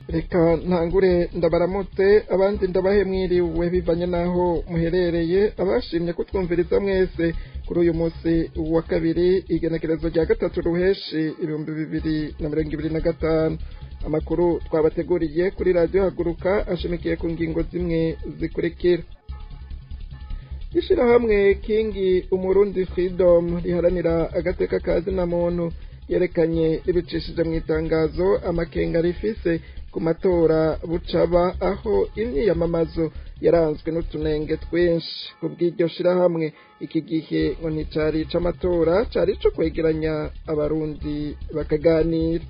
Reka ntangure ndabaramutse abandi ndabahe mwiriwe bivanye naho muherereye abashimye kutwumviriza mwese kuri uyu munsi wa kabiri igenekerezo rya gatatu ruheshi 2025 amakuru twabateguriye kuri radio Haguruka ashimikiye ku ngingo zimwe zikurikira. Ishirahamwe Kingi Umurundi Freedom riharanira agateka kazina muntu yerekanye ibicishije mu itangazo amakenga rifise ku matora bucaba aho imyiyamamazo yaranzwe n'utunenge twinshi. Kubw'iryo shirahamwe iki gihe ngo nticari c'amatora cari co kwegeranya abarundi bakaganira.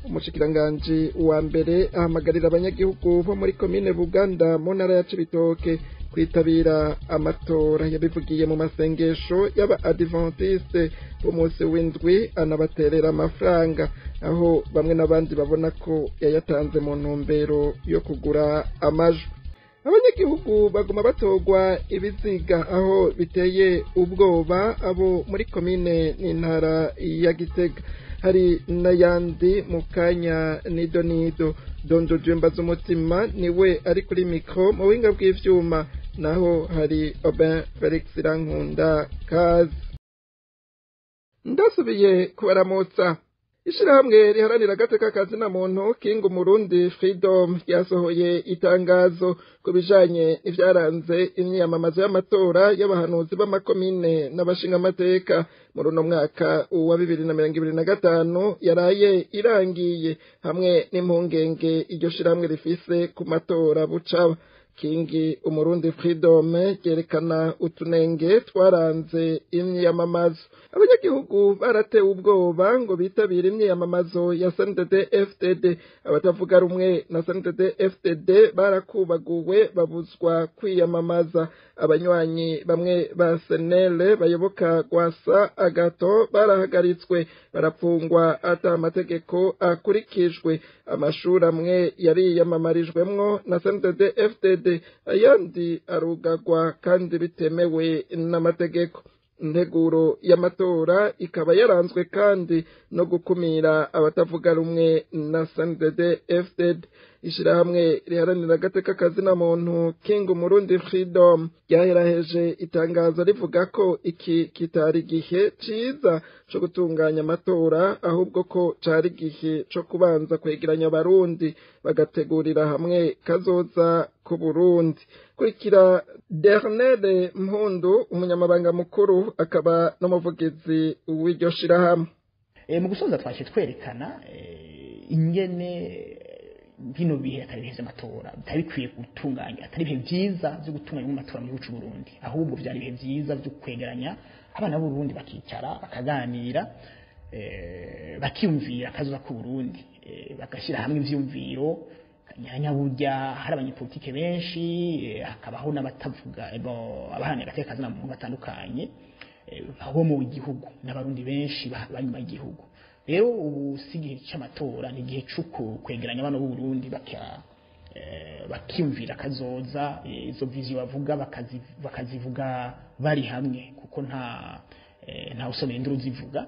Umushikiranganji wa mbere ahamagarira abanyagihugu bo muri komine Buganda mu ntara ya Cibitoke kwitabira amatora. Yabivugiye mu masengesho y'aba Adventiste b'umunsi w'indwi anabaterera amafaranga, aho bamwe n'abandi babona ko yayatanze mu ntumbero yo kugura amajwi. Abanyagihugu baguma batogwa ibiziga aho biteye ubwoba abo muri komine n'intara ya Gitega. Hari n'ayandi mu kanya nido Donjo Jemba z'umutima niwe ari kuri mikro mu buhinga bw'ivyuma, naho hari Aubin Felix Rankunda kazi. Ndasubiye kubaramutsa. Ishirahamwe riharanira agateka kazina muntu Kingi Umurundi Freedom yasohoye itangazo ku bijanye n'ivyaranze imyiyamamazo y'amatora y'abahanuzi b'amakomine n'abashingamateka muri uno mwaka wa 2025 yaraye irangiye, hamwe n'impungenge iryo shirahamwe rifise ku matora bucaba. Kingi Umurundi Freedom yerekana utunenge twaranze imyiyamamazo. Abanyagihugu baratewe ubwoba ngo bitabira imyiyamamazo ya CNDD-FDD. Abatavuga rumwe na CNDD-FDD barakubaguwe babuzwa kwiyamamaza. Abanywanyi bamwe ba SNL bayoboka Gwasa Agato barahagaritswe barapfungwa ata amategeko akurikijwe. Amashuri amwe yariyamamarijwemwo na CNDD-FDD ayandi arugagwa kandi bitemewe n'amategeko. Integuro y'amatora ikaba yaranzwe kandi no gukumira abatavuga rumwe na CNDD-FDD. Ishirahamwe riharanira agateka kazina muntu Kingi Umurundi Freedom ryaheraheje itangazo rivuga ko iki kitari gihe ciza co gutunganya amatora, ahubwo ko cari gihe co kubanza kwegeranya abarundi bagategurira hamwe kazoza ku Burundi. Kurikira Dernelle Mpundu, umunyamabanga mukuru akaba n'umuvugizi w'iryo shirahamwe. Mu gusoza twashe twerekana ingene bino bihe atari bihe amatora bitari bikwiye gutunganya, atari bihe byiza byo gutunganya amatora mu gihugu cy'u Burundi, ahubwo byari bihe byiza byo kwegeranya abana b'u Burundi bakicara bakaganira, bakiyumvira akazoza ku Burundi, bagashyira hamwe ivyumviro. Nyaburya hari abanyepolitike benshi, hakabaho n'abatavuga abaharanira agateka kazina muntu batandukanye aho mu gihugu n'abarundi benshi banyuma y'igihugu. Rero ubu sigihe cy'amatora ni gihe cy'uko kwegeranya abana b'u Burundi bakiyumvira kazoza, izo vision bavuga bakazivuga bari hamwe, kuko nta usomeye induru zivuga.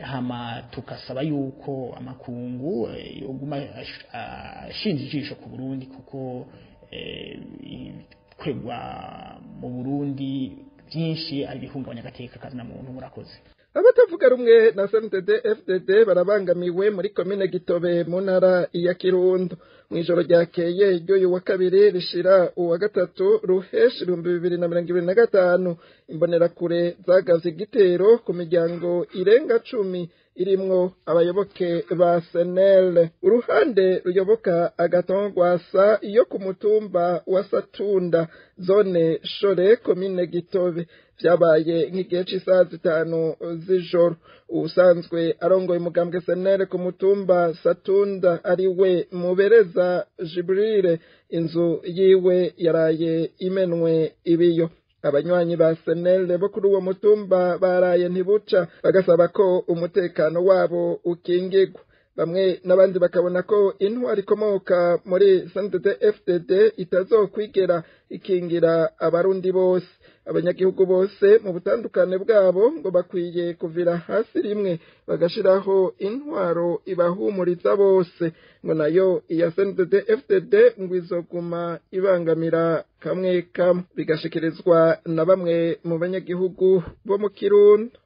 Hama tukasaba yuko amakungu yoguma ashinja ijisho ku Burundi, kuko kwegwa mu Burundi byinshi ari bihungabanya agateka kazina muntu. Murakoze. Abatavuga rumwe na CNDD-FDD barabangamiwe muri komine Gitobe mu ntara ya Kirundo. Mwijoro ryakeye ryo wa kabiri rishira uwa gatatu ruheshi 2025 imbonerakure zagaze igitero ku miryango irenga 10 irimwo abayoboke ba SNL. Uruhande ruyoboka Agaton Gwasa iyo ku mutumba wa Satunda zone Shore komine Gitobe vyabaye nk'igihe c'isaha 5 z'ijoro. Usanzwe arongoye umugambwe SNL ku mutumba Satunda ari we Mubereza Jibril, inzu yiwe yaraye imenwe ibiyo. Abanywanyi ba SNL bo kuri uwo mutumba baraye ntibuca bagasaba ko umutekano wabo ukingirwa. Bamwe n'abandi bakabona ko intwari ikomoka muri CNDD-FDD itazokwigera ikingira abarundi bose. abanyagihugu bose mu butandukane bwabo ngo bakwiye kuvira hasi rimwe bagashiraho intwaro ibahumuriza bose ngo nayo iya CNDD FDD ngo izoguma ibangamira kamwe kamwe bigashikirizwa na bamwe mu banyagihugu bo mu Kirundo.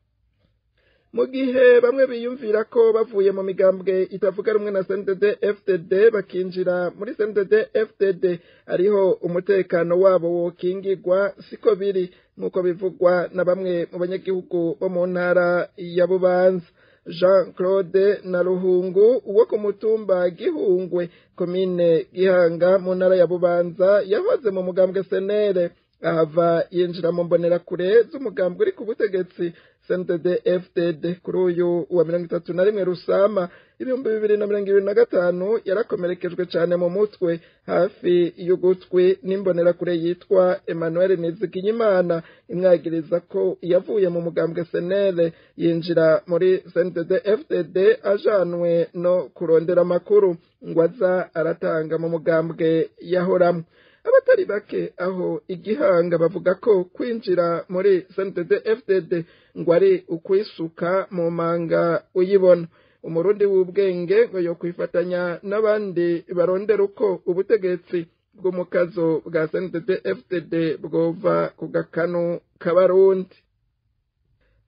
Mu gihe bamwe biyumvira ko bavuye mu migambwe itavuga rumwe na CNDD FDD bakinjira muri CNDD FDD ariho umutekano wabo wokingirwa siko biri nkuko bivugwa na bamwe mu banyagihugu bo mu ntara ya Bubanza. Jean Claude na Ruhungu uwo ku mutumba Gihungwe komine Gihanga mu ntara ya Bubanza yahoze mu mugambwe senere ahava yinjira mu mbonerakure z'umugambwe uri ku butegetsi CNDD FDD kuri uyu wa 31 Rusama 2025 yarakomerekejwe cyane mu mutwe hafi y'ugutwi n'imbonerakure yitwa Emmanuel Nizigiyimana imwagiriza ko yavuye mu mugambwe senere yinjira muri CNDD FDD ajanwe no kurondera amakuru ngo aza aratanga mu mugambwe yahoramo. Abatari bake aho Igihanga bavuga ko kwinjira muri CNDD FDD ngo ari ukwisuka mu manga uyibona. Umurundi w'ubwenge ngo yo kwifatanya n'abandi barondera uko ubutegetsi bw'umukazo bwa CNDD FDD bwova ku gakanu k'abarundi.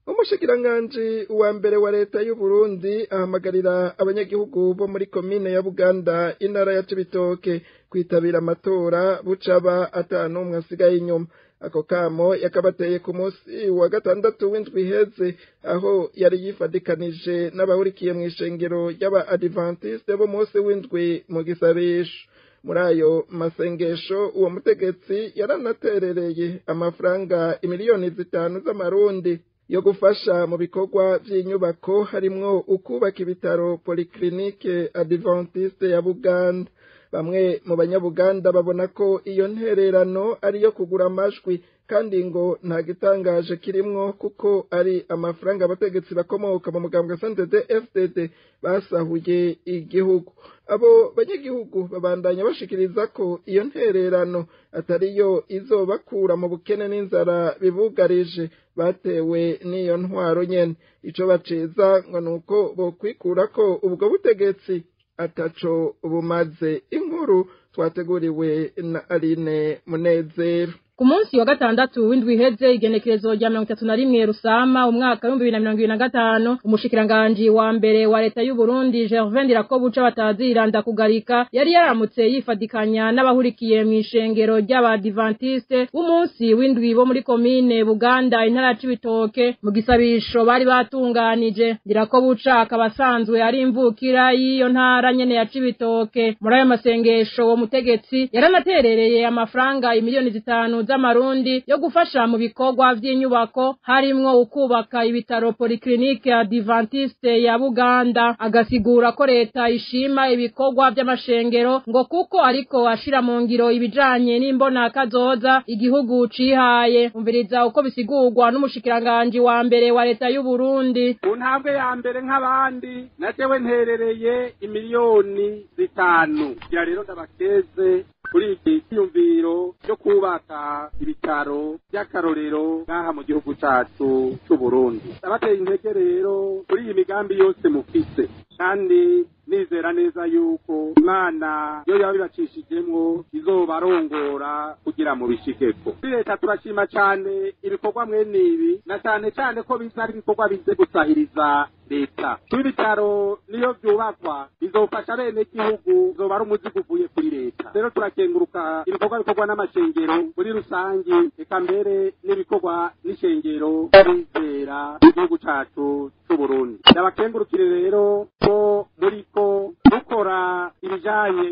Umushikiranganji wa mbere wa leta y'u Burundi ahamagarira abanyagihugu bo muri komine ya Buganda intara ya Cibitoke kwitabira amatora bucaba atanumwe asigaye inyuma. Ako kamo yakabateye ku munsi wa gatandatu w'indwi iheze aho yari yifadikanije n'abahurikiye mu ishengero y'aba Adventiste bo munsi w'indwi mu gisabisho. Muri ayo masengesho uwo mutegetsi yaranaterereye amafaranga imiliyoni 5 z'amarundi yo gufasha mu bikorwa by'inyubako harimwo ukubaka ibitaro Polyclinique Adventiste ya Buganda. Bamwe mu banyabuganda babona ko iyo ntererano ari yo kugura amajwi kandi ngo nta gitangaje kirimwo kuko ari amafaranga abategetsi bakomoka mu mugambwe CNDD FDD basahuye igihugu. Abo banyagihugu babandanya bashikiriza ko iyo ntererano atariyo izobakura mu bukene n'inzara bibugarije batewe n'iyo ntwaro nyene. Ico baceza ngo nuko bokwikura ko ubwo butegetsi ataco bumaze. Inkuru twateguriwe na Aline Munezero. Ku munsi wa gatandatu w'indwi iheze igenekerezo rya 31 Rusama umwaka wa 2025 umushikiranganji wa mbere wa leta y'u Burundi Gervais Ndirakobuca bataziranda kugarika yari yaramutse yifadikanya n'abahurikiye mu ishengero ry'Abadventiste umunsi w'indwi bo muri komine Buganda intara ya Cibitoke mu gisabisho bari batunganije. Ndirakobuca akabasanzwe ari imvukira y'iyo ntara nyene ya Cibitoke. Muri ayo masengesho wo mutegetsi yaranaterereye amafaranga imiliyoni 5 z'amarundi yo gufasha mu bikorwa by'inyubako harimwo ukubaka ibitaro Polyclinique Adventiste ya Buganda. Agasigura ko leta ishima ibikorwa by'amashengero ngo kuko ariko ashira mu ngiro ibijanye n'imbona kazoza igihugu cihaye. Umviriza uko bisigurwa n'umushikiranganje wa mbere wa leta y'u Burundi. Untambwe ya mbere nk'abandi natewe nterereye imiliyoni 5. Ya rero ndabakeze kuri iki cyumviro cyo kubaka ibitaro by'akarorero ngaha mu gihugu cyacu cy'u Burundi. Abateye intege rero kuri iyi migambi yose mufise kandi nizera neza yuko Imana yo yabibacishijemwo izobarongora kugira mu bishikeko. Leta turashima cyane ibikorwa mwene ibi na cyane ko bizari ibikorwa bize gusahiriza leta. Ibitaro niyo byubakwa bizofasha bene igihugu zobara umuzigo uvuye kuri leta. Rero turakenguruka ibikorwa bikorwa n'amashengero muri rusangi eka mbere n'ibikorwa n'ishengero bizera igihugu cyacu cy'u Burundi. Ndabakengurukire rero ko muriko dukora ibijanye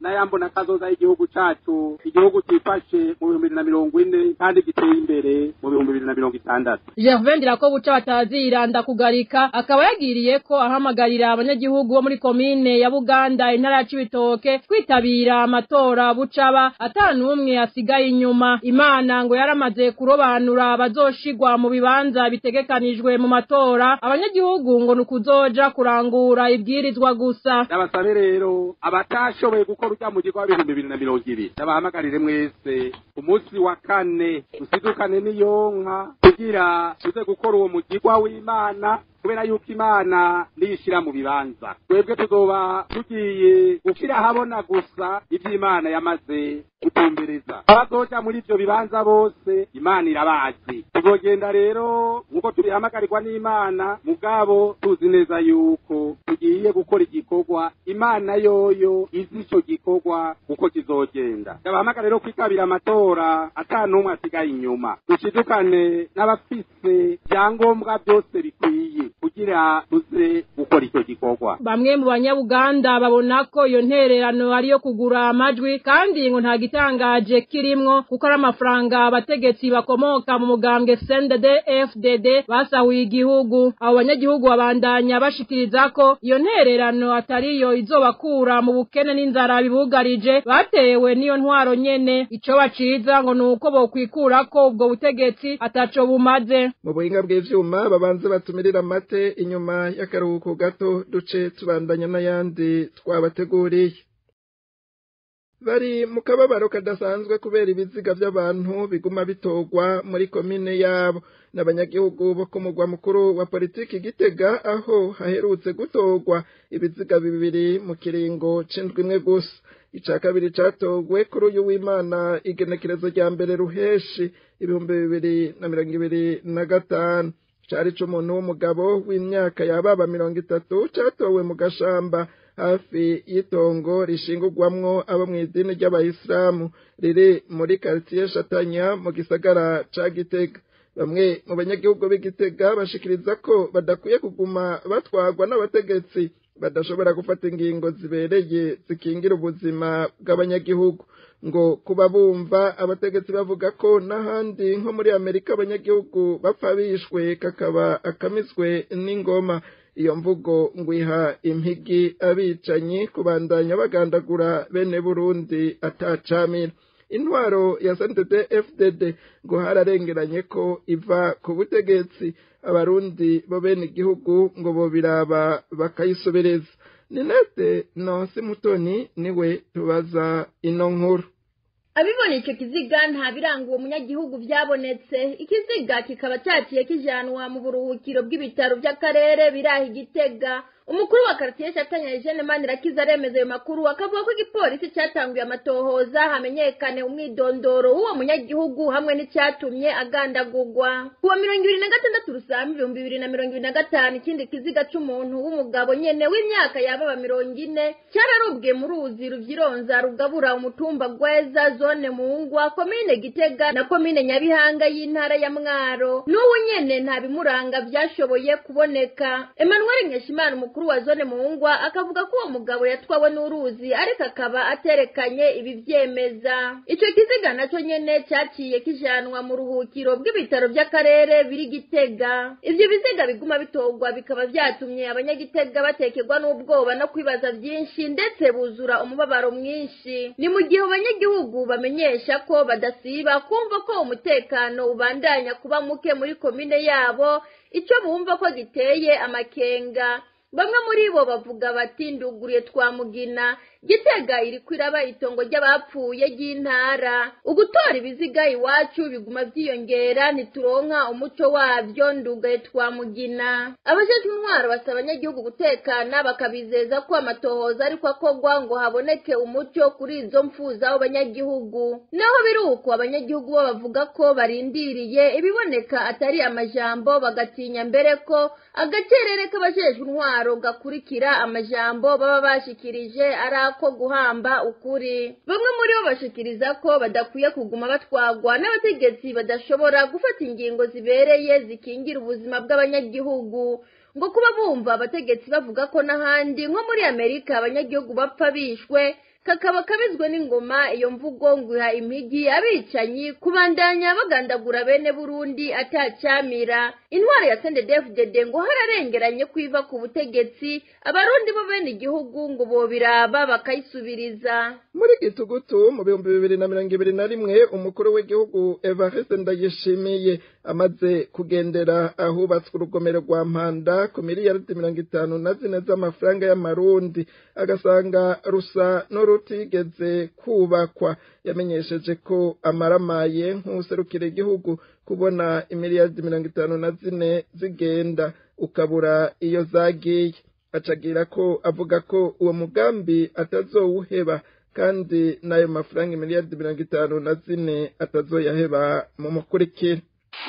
n'ayambona kazoza y'igihugu cyacu, igihugu cyifashe mu 2040 kandi giteye imbere mu 2060. Gervais Ndirakobuca bataziranda kugarika akaba yagiriye ko ahamagarira abanyagihugu bo muri komine ya Buganda intara ya Cibitoke kwitabira amatora bucaba atanumwe asigaye inyuma. Imana ngo yaramaze kurobanura abazoshigwa mu bibanza bitegekanijwe mu matora. Abanyagihugu ngo nukuzoja kurangura ibwirizwa gusa. Ndabasabe rero abatashoboye gukora urya mugirwa wa 2020 ndabahamagarire mwese umunsi wa kane usidukane n'iyonka kugira tuze gukora uwo mugirwa w'Imana kubera yuko Imana niyishira mu bibanza twebwe tuzoba tugiye gukira habona gusa ivy'Imana yamaze gutumbereza abazoja muri ivyo bibanza bose Imana irabazi tuzogenda rero nkuko tubihamagarwa n'Imana mugabo tuzi neza yuko tugiye gukora igikorwa Imana yoyo izi ico gikorwa uko kizogenda ndabahamagara rero kwikabira amatora atanumwe asigaye inyuma dushidukane n'abafise byangombwa byose bikwiye kugira tuze gukora icyo gikorwa. Bamwe mu banyabuganda babona ko iyo ntererano ariyo kugura amajwi kandi ngo nta gitangaje kirimwo kuko ari amafaranga abategetsi bakomoka mu mugambwe CNDD FDD basahuye igihugu. Abo banyagihugu babandanya bashikiriza ko iyo ntererano atariyo izobakura mu bukene n'inzara bibugarije batewe n'iyo ntwaro nyene. Ico baciza ngo nuko bokwikura ko ubwo butegetsi ataco bumaze. Mu buhinga bw'ivyuma babanze batumirira amate inyuma y'akaruhuko gato duce tubandanya n'ayandi twabateguriye. Bari mu kababaro kadasanzwe kubera ibiziga by'abantu biguma bitogwa muri komine yabo n'abanyagihugu bo ku mugwa mukuru wa politiki Gitega aho haherutse gutogwa ibiziga bibiri mu kiringo c'indwi imwe gusa. Ica kabiri catogwe kuri uyu w'Imana igenekerezo rya mbere ruheshi 2025 cari c'umuntu w'umugabo w'imyaka yababa 30 catowe mu gashamba hafi y'itongo rishingurwamwo abo mw'idini ry'abayisilamu riri muri quartier Shatanya mu gisagara ca Gitega. Bamwe mu banyagihugu b'Igitega bashikiriza ko badakwiye kuguma batwagwa n'abategetsi badashobora gufata ingingo zibereye zikingira ubuzima bw'abanyagihugu. Ngo kuba bumva abategetsi bavuga ko n'ahandi nko muri Amerika abanyagihugu bapfa bishwe kakaba akamizwe n'ingoma. Iyo mvugo ngwiha impigi abicanyi kubandanya bagandagura bene Burundi atacamira. Intwaro ya CNDD FDD ngo hararengeranye ko iva ku butegetsi abarundi bo bene igihugu ngo bo biraba bakayisubereza. Ninete Nonsi Mutoni niwe tubaza ino nkuru. Abibona ico kiziga nta biranga uwo munyagihugu byabonetse. Ikiziga kikaba cyaciye kijanwa mu buruhukiro bw'ibitaro by'akarere birahi Gitega. Umukuru wa quartier Shatanya Eugene Manirakiza aremeza ayo makuru akavuga ko igipolisi cyatanguye amatohoza hamenyekane umwidondoro w'uwo munyagihugu hamwe n'icyatumye agandagurwa. Kuwa 2026 Rusama 2025 ikindi kiziga c'umuntu w'umugabo nyene w'imyaka yababa 40 cyararubwe mu ruzi ruvyironza rugabura umutumba Gweza zone Mungwa komine Gitega na komine Nyabihanga y'intara ya Mwaro. N'uwo nyene nta bimuranga byashoboye kuboneka. Emmanuel Nkeshimana umukuru wa zone Mungwa akavuga ko uwo mugabo yatwawe n'uruzi ariko akaba aterekanye ibi vyemeza. Ico kiziga naco nyene cyaciye kijanwa mu ruhukiro bw'ibitaro by'akarere biri Gitega. Ivyo biziga biguma bitogwa bikaba vyatumye abanyagitega batekerwa n'ubwoba no kwibaza byinshi ndetse buzura umubabaro mwinshi. Ni mu gihe abanyagihugu bamenyesha ko badasiba kumva ko umutekano ubandanya kuba muke muri komine yabo, ico bumva ko giteye amakenga. Bamwe muri bo bavuga bati nduguriye Twamugina Gitega iri kwiraba itongo ry'abapfuye ry'intara. Ugutora ibiziga iwacu biguma vyiyongera ntituronka umuco wavyo ndugaye Twamugina. Abajejwe intwaro basaba abanyagihugu gutekana bakabizeza ko amatohoza ariko akogwa ngo haboneke umuco kuri izo mfuza abo banyagihugu. Naho biruko abanyagihugu bo bavuga ko barindiriye ibiboneka atari amajambo bagatinya mbere ko agacerere k'abajejwe intwaro gakurikira amajambo baba bashikirije arako guhamba ukuri. Bamwe muri bo bashikiriza ko badakwiye kuguma batwagwa n'abategetsi badashobora gufata ingingo zibereye zikingira ubuzima bw'abanyagihugu. Ngo kuba bumva abategetsi bavuga ko n'ahandi nko muri Amerika abanyagihugu bapfa bishwe kakaba kabizwe n'ingoma. Iyo mvugo ngwiha impigi abicanyi kubandanya bagandagura bene Burundi atacamira. Intwaro ya CNDD-FDD ngo hararengeranye kwiva ku butegetsi abarundi bo bene igihugu ngo bobiraba bakayisubiriza. Muri Gitugutu mu 2021 umukuru w'igihugu Evariste Ndayishimiye amaze kugendera ahubatswe urugomero rwa Mpanda ku miliyaridi 54 z'amafaranga y'amarundi agasanga rusa n'urutigeze kubakwa. Yamenyesheje ko amaramaye nk'userukira igihugu kubona imiliyaridi 54 zigenda ukabura iyo zagiye. Acagira ko avuga ko uwo mugambi atazowuheba kandi nayo mafaranga imiliyaridi 54 atazoyaheba mu mukurikira.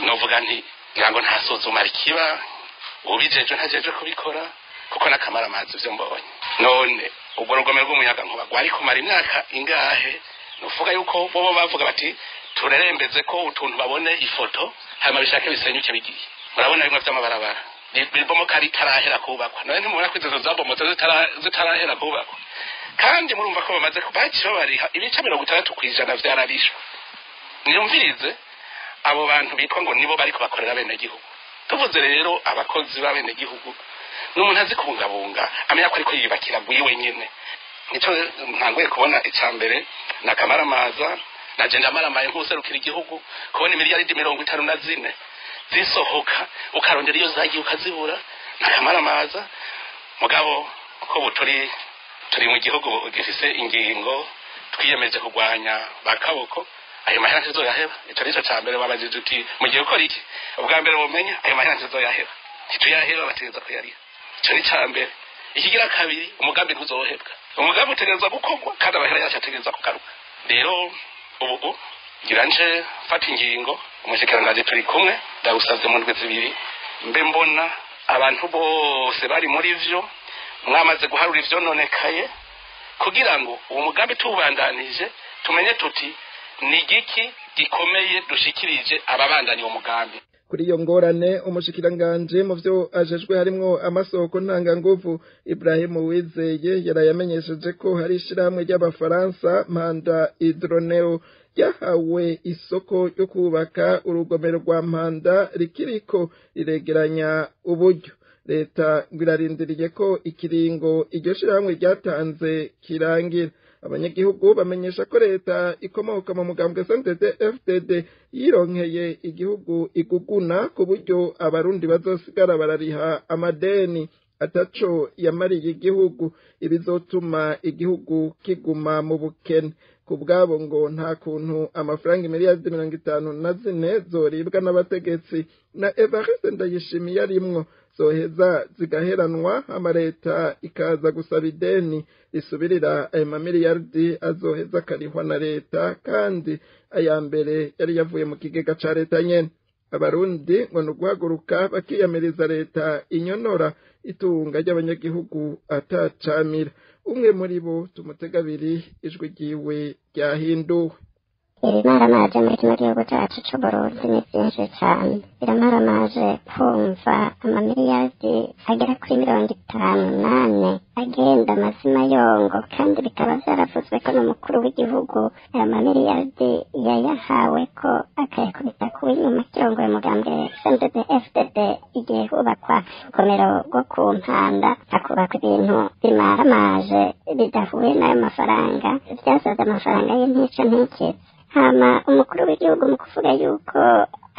Novuga nti ngango ntasuzuma rikiba ubijeje ntajeje kubikora kuko nakamara amazi byo mbonye. None ubwo rugomero rw'umuyaga nkuba gwari kumara imyaka ingahe? Nuvuga yuko bobo bavuga bati turerembeze ko utuntu babone ifoto hama bishake bisenyuke bigiye. Murabona bimwe by'amabarabara bibomo kari tarahera kubakwa. None ntimubona ko izo zabomoto zitarahera kubakwa. Kandi murumva ko bamaze kubaciho bariha ibice 60% vyararishwe. Niyumvirize abo bantu bitwa ngo nibo bari kubakorera bene gihugu. Tuvuze rero abakozi ba bene gihugu n'umuntu azi kubungabunga amenya ko ariko yibakira gwiwe nyene. Nico ntangoye kubona icambere na kamaramaza na jenda maramaye nk'userukira igihugu kubona imiliyaridi 54 zisohoka ukarondera iyo zagiye ukazibura na kamaramaza mugabo ko turi mu gihugu gifise ingingo twiyemeje kugwanya bakaboko ayo mahera ntizoyaheba. Ico nico cambere babajije uti mu gihe ukora iki ubwa mbere bomenya ayo mahera ntizoyaheba ntituyaheba bategeza ko yari ico ni cambere. Ikigira kabiri umugambi ntuzohebwa. Umugambi utegerezwa gukorwa kandi abahera yacu ategerezwa kugaruka. Rero ubu giranje fata ingingo umushikiranganje turi kumwe ndagusavye mu ndwi zibiri mbe mbona abantu bose bari muri vyo mwamaze guharura ivyo nonekaye kugira ngo uwo mugambi tubandanije tumenye tuti ni giki gikomeye dushikirije ababandani uwo mugambi. Kuri iyo ngorane umushikiranganje mu vyo ajejwe harimwo amasoko ntanganguvu Ibrahim Uwizeye yarayamenyesheje ko hari ishiramwe ry'abafaransa Mpanda Hydroneo yahawe isoko yo kubaka urugomero rwa Mpanda rikiriko riregeranya uburyo. Leta ngirarindiriye ko ikiringo iryo shiramwe ryatanze kirangira. Abanyagihugu bamenyesha ko leta ikomoka mu mugambwe CNDD-FDD yironkeye igihugu iguguna ku buryo abarundi bazosigara barariha amadeni ataco yamariye igihugu ibizotuma igihugu kiguma mu bukene. Kubwabo ngo nta kuntu amafaranga imiliyaridi 54 zoribwa n'abategetsi na Evariste Ndayishimiye arimwo zoheza zigaheranwa amareta ikaza gusaba ideni risubirira ayo mamiliyaridi azoheza karihwa na leta kandi aya mbere yari yavuye mu kigega ca leta nyene. Abarundi ngo nuguhaguruka bakiyamiriza leta inyonora itunga ry'abanyagihugu atacamira. Umwe muri bo tumutegabiri ijwi ryiwe ryahinduwe. Irimaramaje muri kino gihugu cacu c'Uburundi ni vyinshi cane. Iramaramaje kumva amamiliyaridi agera kuri 58 agenda mazima yongo kandi bikaba vyaravuzwe ko n'umukuru w'igihugu aya mamiliyaridi yayahawe ko akayakubita kuw'inyuma kirongoye umugambwe CNDD-FDD igihe hubakwa urugomero rwo ku Mpanda hakubakwa ibintu bimaramaje bidahuye n'ayo mafaranga vyasaza amafaranga y'intica ntikize. Hama umukuru w'igihugu mu kuvuga yuko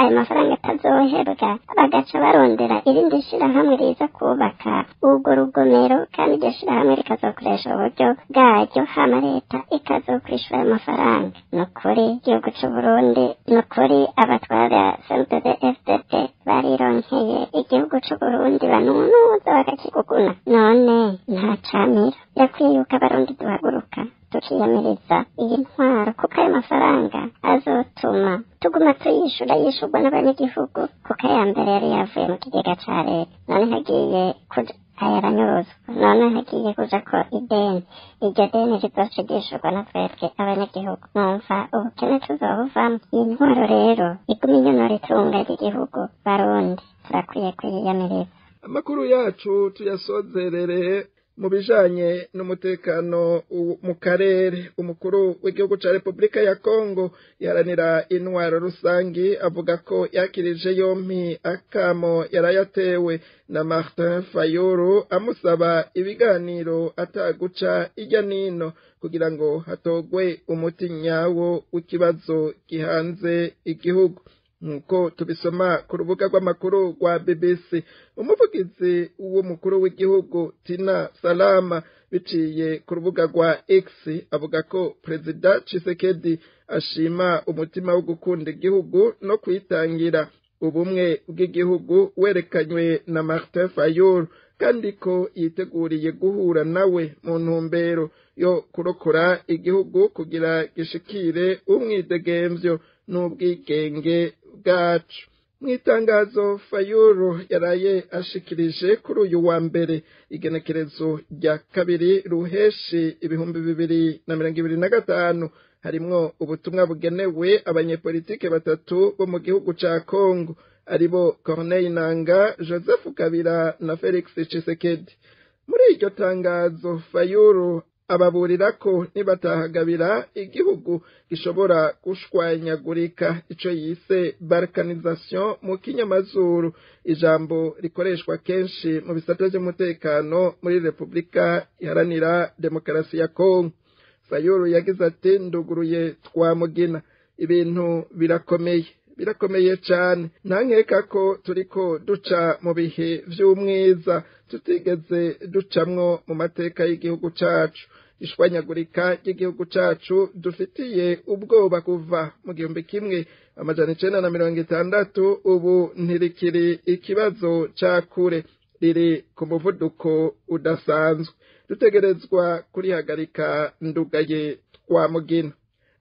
ayo mafaranga atazohebwa bagaca barondera irindi shirahamwe riza kubaka urwo rugomero kandi iryo shirahamwe rikazokoresha uburyo bwaryo hama leta ikazokwishura ayo mafaranga. Nukuri igihugu c'Uburundi nukuri abatwara CNDD-FDD barironkeye igihugu c'Uburundi banunuza bakakiguguna. None nta camira yakwiye yuko abarundi duhaguruka tukiyamiriza iyi ntwaro kuko ayo mafaranga azotuma tuguma yishurwa n'abanyagihugu kuko aya mbere yari yavuye mu kigega ca leta none hagiye kuja ayaranyuruzwa none hagiye kuja ko ideni iryo deni rizoca ryishurwa na twebwe abanyagihugu. Numva ubukene tuzobuvamwo. Iyi ntwaro rero iguma inyonora itunga ry'igihugu. Barundi turakwiye kwiyamiriza. Amakuru yacu tuyasozerere mu bijanye n'umutekano mu karere. Umukuru w'igihugu ca Republika ya Kongo yaranira intwaro rusangi avuga ko yakirije yompi akamo yarayatewe na Martin Fayulu amusaba ibiganiro ataguca ijya nino kugira ngo hatogwe umuti nyawo w'ikibazo gihanze igihugu. nkuko tubisoma ku rubuga rw'amakuru rwa BBC. Umuvugizi w'umukuru w'igihugu Tina Salama biciye ku rubuga rwa X avuga ko Perezida Tshisekedi ashima umutima wo gukunda igihugu no kwitangira. Ubumwe bw'igihugu werekanywe na Martin Fayulu kandi ko yiteguriye guhura nawe mu ntumbero yo kurokora igihugu kugira gishikire umwidegemvyo n'ubwigenge bwacu. Mwitangazo Fayulu yaraye ashikirije kuri uyu wa mbere igenekerezo rya 2 Ruheshi 2025 harimwo ubutumwa bugenewe abanyepolitike batatu bo mu gihugu ca Kongo aribo Corneille Nangaa, Joseph Kabila na Felix Tshisekedi. Muri iryo tangazo Fayulu ababurira ko nibatahagabira igihugu gishobora gushwanyagurika, ico yise balkanisation mu kinyamazuru, ijambo rikoreshwa kenshi mu bisata by'umutekano muri Republika Iharanira Demokarasi ya Kongo. Fayulu yagize ati nduguruye twamugina, ibintu birakomeye cyane, ntankeka ko turiko duca mu bihe vy'umwiza tutigeze ducamwo mu mateka y'igihugu cacu. Ishwanyagurika ry'igihugu cacu dufitiye ubwoba kuva mu 1960 ubu ntirikiri ikibazo ca kure, riri ku muvuduko udasanzwe. Dutegerezwa kurihagarika ndugaye twamugina.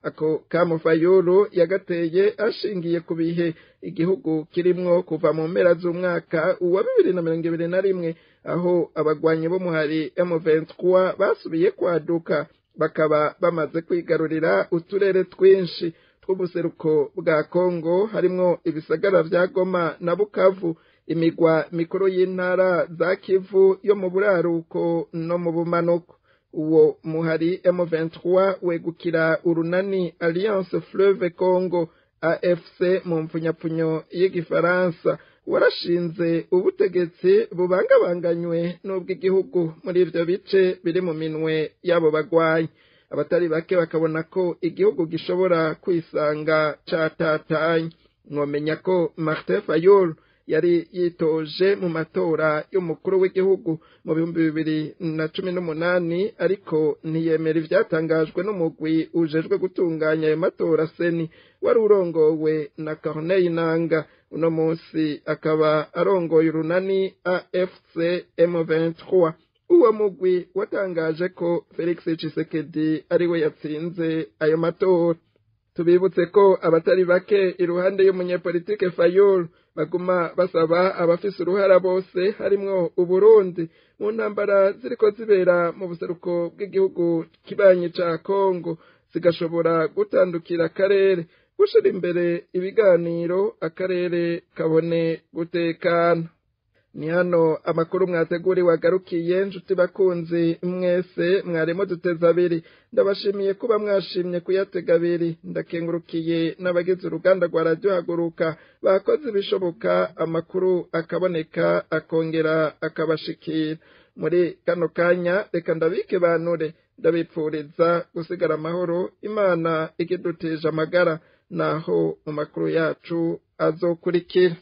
Ako kamo Fayulu yagateye ashingiye ku bihe igihugu kirimwo kuva mu mpera z'umwaka wa 2021 aho abagwanyi bo muhari M23 basubiye kwaduka bakaba bamaze kwigarurira uturere twinshi tw'ubuseruko bwa Kongo harimwo ibisagara vya Goma na Bukavu, imigwa mikuru y'intara za Kivu yo mu buraruko no mu bumanuko. Uwo muhari M23 wegukira urunani Alliance Fleuve Congo AFC mu mfunyapfunyo y'igifaransa warashinze ubutegetsi bubangabanganywe n'ubw'igihugu muri ivyo bice biri mu minwe yabo bagwanyi. Abatari bake bakabona ko igihugu gishobora kwisanga catatanye. Mwomenya ko Martin Fayulu yari yitoje mu matora y'umukuru w'igihugu mu 2018 ariko ntiyemera ivyatangajwe n'umugwi ujejwe gutunganya ayo matora seni wari urongowe na Corneille Nangaa. Uno munsi akaba arongoye urunani AFC M23. Uwo mugwi watangaje ko Felix Tshisekedi ariwe yatsinze ayo matora. Tubibutse ko abatari bake iruhande y'umunyepolitike Fayulu baguma basaba abafise uruhara bose harimwo Uburundi mu ntambara ziriko zibera mu buseruko bw'igihugu kibanyi ca Kongo zigashobora gutandukira akarere, gushira imbere ibiganiro akarere kabone gutekana. Ni hano amakuru mwateguriwe agarukiye. Nshuti bakunzi mwese mwarimo duteza abiri, ndabashimiye kuba mwashimye kuyatega abiri. Ndakengurukiye n'abagize uruganda rwa Radio Haguruka bakoze ibishoboka amakuru akaboneka akongera akabashikira. Muri kano kanya reka ndabike banure, ndabipfuriza gusigara amahoro, Imana igidutije amagara, naho mu makuru yacu azokurikira.